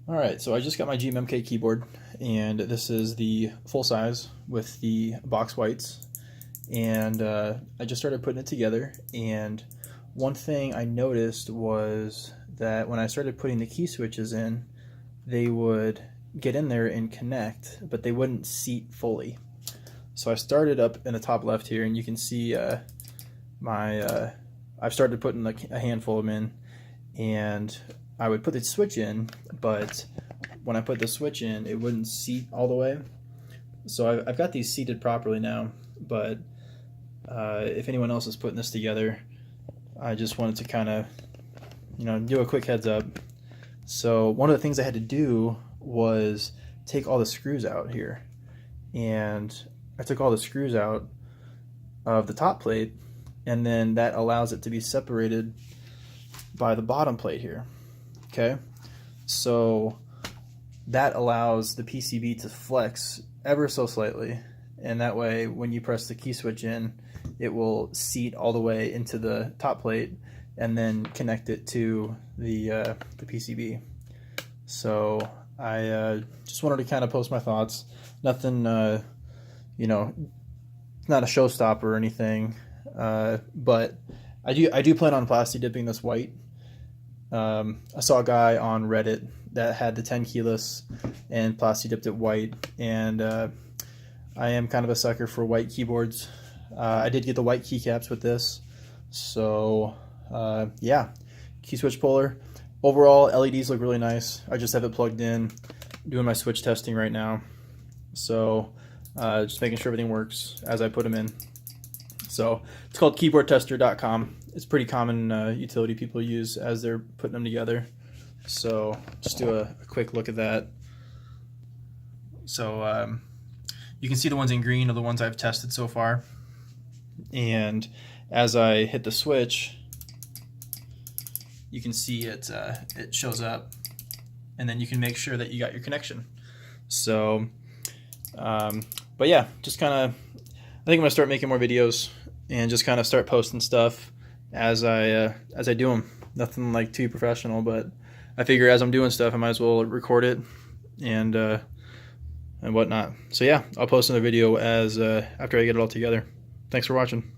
Alright, so I just got my GMMK keyboard, and this is the full size with the box whites, and I just started putting it together. And one thing I noticed was that when I started putting the key switches in, they would get in there and connect, but they wouldn't seat fully. So I started up in the top left here, and you can see I've started putting a handful of them in, and I would put the switch in, but when I put the switch in, it wouldn't seat all the way. So I've got these seated properly now, but if anyone else is putting this together, I just wanted to kind of, do a quick heads up. So one of the things I had to do was take all the screws out here, and I took all the screws out of the top plate, and then that allows it to be separated by the bottom plate here. Okay, so that allows the PCB to flex ever so slightly, and that way when you press the key switch in, it will seat all the way into the top plate and then connect it to the PCB. So I just wanted to kind of post my thoughts. Nothing, it's not a showstopper or anything, but I do plan on plasti dipping this white. I saw a guy on Reddit that had the 10 keyless and plasti dipped it white, and I am kind of a sucker for white keyboards. I did get the white keycaps with this, so yeah, key switch puller. Overall, LEDs look really nice. I just have it plugged in, doing my switch testing right now, so just making sure everything works as I put them in. So it's called keyboardtester.com. It's pretty common utility people use as they're putting them together. So just do a quick look at that. So you can see the ones in green are the ones I've tested so far. And as I hit the switch, you can see it shows up, and then you can make sure that you got your connection. So, but yeah, just kind of, I think I'm gonna start making more videos and just kind of start posting stuff as I do them. Nothing like too professional, but I figure as I'm doing stuff, I might as well record it and whatnot. So yeah, I'll post another video as after I get it all together. Thanks for watching.